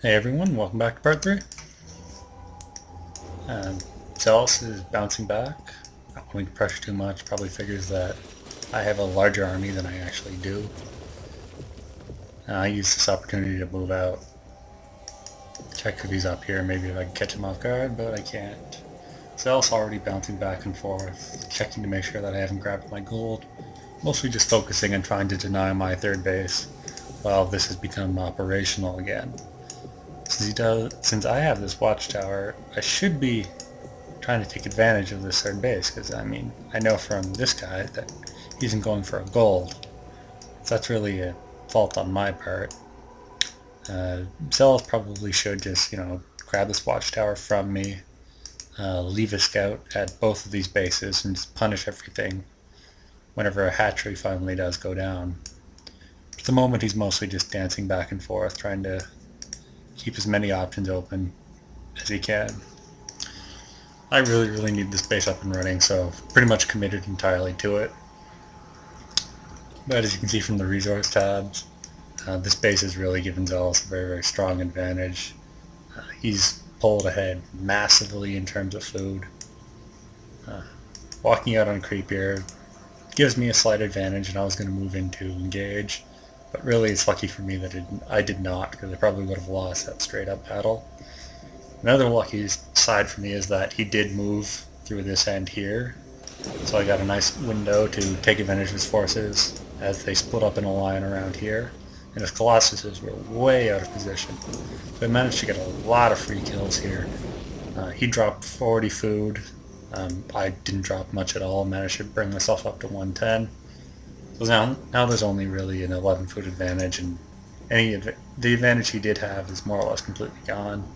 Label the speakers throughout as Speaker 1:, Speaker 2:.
Speaker 1: Hey everyone, welcome back to part 3. Um, Zealous is bouncing back. Not wanting to pressure too much, probably figures that I have a larger army than I actually do. I use this opportunity to move out, check if he's up here, maybe if I can catch him off guard, but I can't. Zealous already bouncing back and forth, checking to make sure that I haven't grabbed my gold, mostly just focusing and trying to deny my third base while this has become operational again. Since I have this watchtower, I should be trying to take advantage of this third base, because I mean, I know from this guy that he isn't going for a gold, so that's really a fault on my part. Zealous probably should just, grab this watchtower from me, leave a scout at both of these bases, and just punish everything whenever a hatchery finally does go down. At the moment, he's mostly just dancing back and forth, trying to keep as many options open as he can. I really need this base up and running, so pretty much committed entirely to it. But as you can see from the resource tabs, this base has really given Zealous a very strong advantage. He's pulled ahead massively in terms of food. Uh, Walking out on creep here gives me a slight advantage, and I was going to move in to engage. But really, it's lucky for me that I did not, because I probably would have lost that straight-up battle. Another lucky side for me is that he did move through this end here, so I got a nice window to take advantage of his forces as they split up in a line around here, and his Colossuses were way out of position. So I managed to get a lot of free kills here. He dropped 40 food. I didn't drop much at all, managed to bring myself up to 110. So now there's only really an 11 food advantage, and the advantage he did have is more or less completely gone.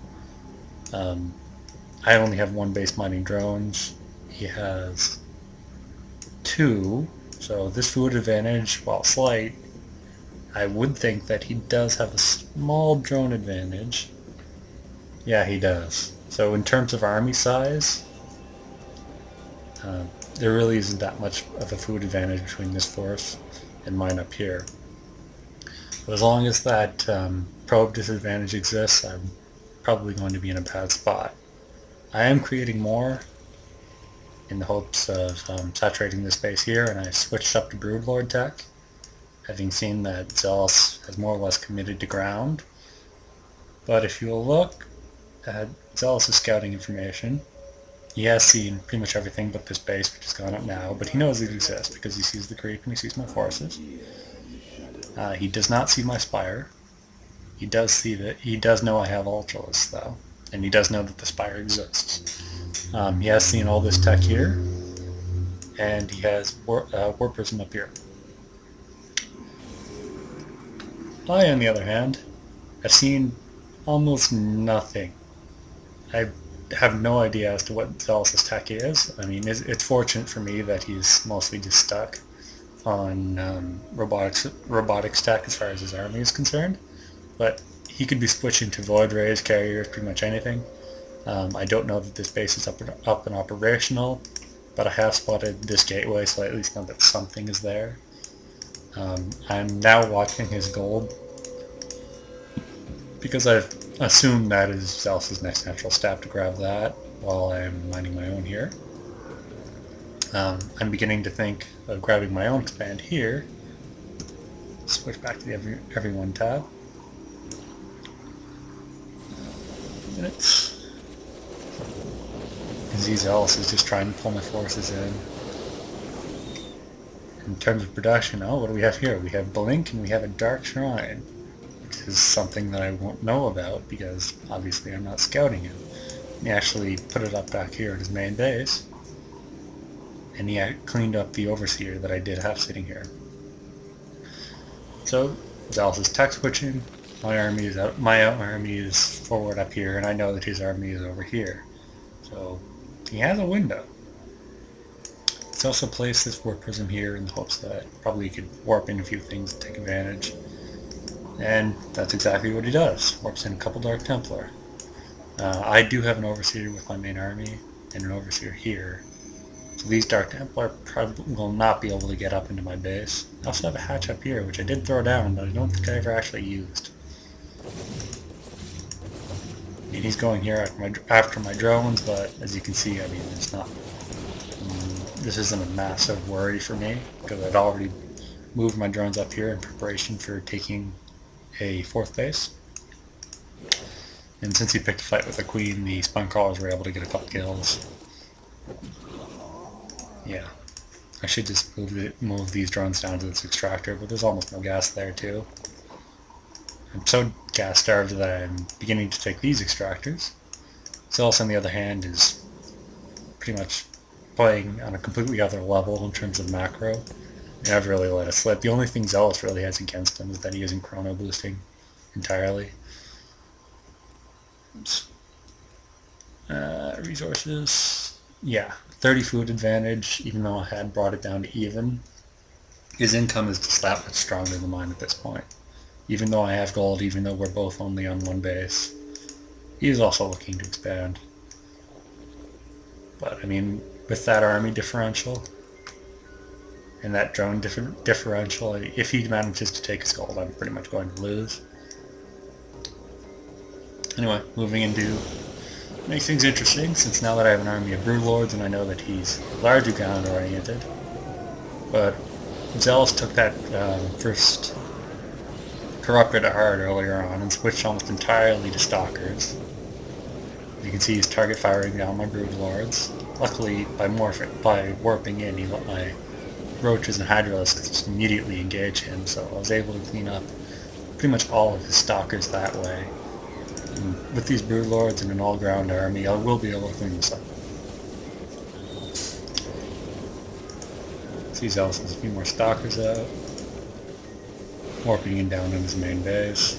Speaker 1: I only have one base mining drones. He has two, so this food advantage, while slight, I would think that he does have a small drone advantage. Yeah, he does. So in terms of army size, uh, there really isn't that much of a food advantage between this force and mine up here. But as long as that probe disadvantage exists, I'm probably going to be in a bad spot. I am creating more in the hopes of saturating the space here, and I switched up to Broodlord tech, having seen that Zealous has more or less committed to ground. But if you'll look at Zealous' scouting information, he has seen pretty much everything but this base, which has gone up now, but he knows it exists because he sees the creep and he sees my forces. He does not see my spire. He does know I have Ultralis, though, and he does know that the spire exists. He has seen all this tech here, and he has Warp Prism up here. I, on the other hand, have seen almost nothing. I have no idea as to what Zealous' tech is. I mean, it's fortunate for me that he's mostly just stuck on robotics tech as far as his army is concerned, but he could be switching to Void Rays, Carriers, pretty much anything. I don't know that this base is up and operational, but I have spotted this gateway, so I at least know that something is there. I'm now watching his gold, because I've assumed that is Zealous' next natural step to grab that while I'm mining my own here. I'm beginning to think of grabbing my own expand here. Switch back to the everyone tab. Minutes. Zealous is just trying to pull my forces in. In terms of production, what do we have here? We have Blink and we have a Dark Shrine, which is something that I won't know about because obviously I'm not scouting it. He actually put it up back here at his main base, and he cleaned up the Overseer that I did have sitting here. So Zealous is tech switching. My army is forward up here, and I know that his army is over here. So he has a window. Let's also place this Warp Prism here in the hopes that probably he could warp in a few things to take advantage. And that's exactly what he does. Warps in a couple Dark Templar. I do have an Overseer with my main army, and an Overseer here. So these Dark Templar probably will not be able to get up into my base. I also have a hatch up here, which I did throw down, but I don't think I ever actually used. mean, he's going here after my drones, but as you can see, I mean, it's not. This isn't a massive worry for me because I'd already moved my drones up here in preparation for taking a fourth base. And since he picked a fight with the queen, the spine crawlers were able to get a couple kills. Yeah, I should just move these drones down to this extractor, but there's almost no gas there too. I'm so gas starved that I'm beginning to take these extractors. Zealous, on the other hand, is pretty much playing on a completely other level in terms of macro. And I've really let it slip. The only thing Zealous really has against him is that he isn't chrono boosting entirely. Oops. Resources. Yeah, 30 food advantage, even though I had brought it down to even. His income is just that much stronger than mine at this point. Even though I have gold, even though we're both only on one base. He is also looking to expand. But, I mean, with that army differential and that drone differential, if he manages to take his gold, I'm pretty much going to lose. Anyway, moving into makes things interesting, since now that I have an army of Broodlords and I know that he's largely ground-oriented. But Zealous took that first corrupted hard earlier on and switched almost entirely to Stalkers. You can see he's target firing down my Broodlords. Luckily, by warping in, he let my Roaches and Hydralisks just immediately engage him, so I was able to clean up pretty much all of his Stalkers that way. And with these Broodlords and an all-ground army, I will be able to clean this up. See Zealous has a few more Stalkers out. Warping in down in his main base.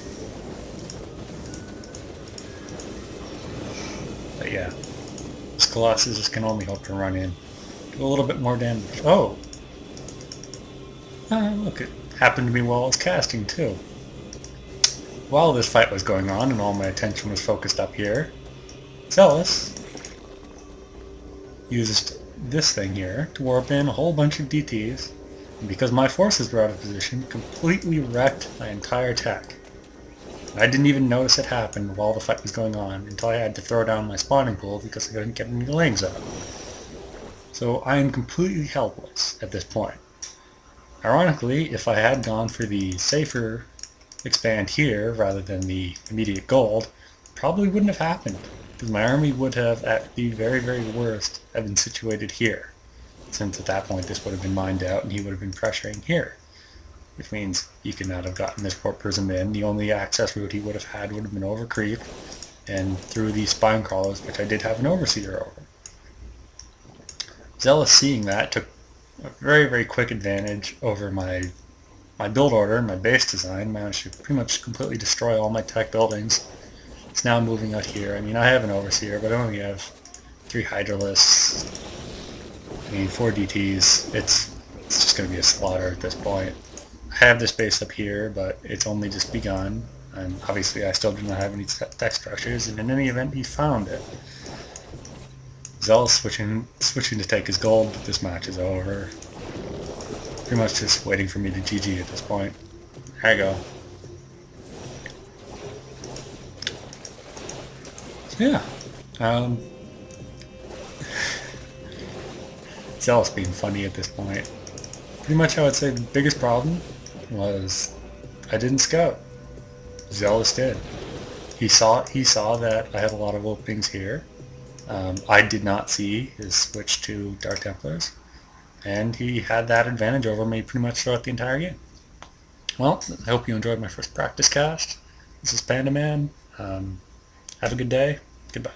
Speaker 1: But yeah, this Colossus just can only hope to run in. Do a little bit more damage. Oh! Look, it happened to me while I was casting too. While this fight was going on and all my attention was focused up here, Zealous used this thing here to warp in a whole bunch of DTs, and because my forces were out of position, completely wrecked my entire tech. I didn't even notice it happened while the fight was going on until I had to throw down my spawning pool because I couldn't get any lings up. So I am completely helpless at this point. Ironically, if I had gone for the safer expand here rather than the immediate gold, probably wouldn't have happened, because my army would have, at the very, very worst, have been situated here, since at that point this would have been mined out and he would have been pressuring here, which means he could not have gotten this port prism in. The only access route he would have had would have been over creep and through these spine crawlers, which I did have an overseer over. Zealous, seeing that, took a very, very quick advantage over my build order and my base design, managed to pretty much completely destroy all my tech buildings. It's now moving out here. I mean, I have an overseer, but I only have 3 Hydralisks, 4 DTs. It's just going to be a slaughter at this point. I have this base up here, but it's only just begun, and obviously I still do not have any tech structures, and in any event, he found it. Zealous switching to take his gold, but this match is over. Pretty much just waiting for me to GG at this point. There you go. Yeah. Zealous being funny at this point. Pretty much I would say the biggest problem was I didn't scout. Zealous did. He saw that I had a lot of openings here. I did not see his switch to Dark Templars, and he had that advantage over me pretty much throughout the entire game. Well, I hope you enjoyed my first practice cast. This is Panda Man. Have a good day. Goodbye.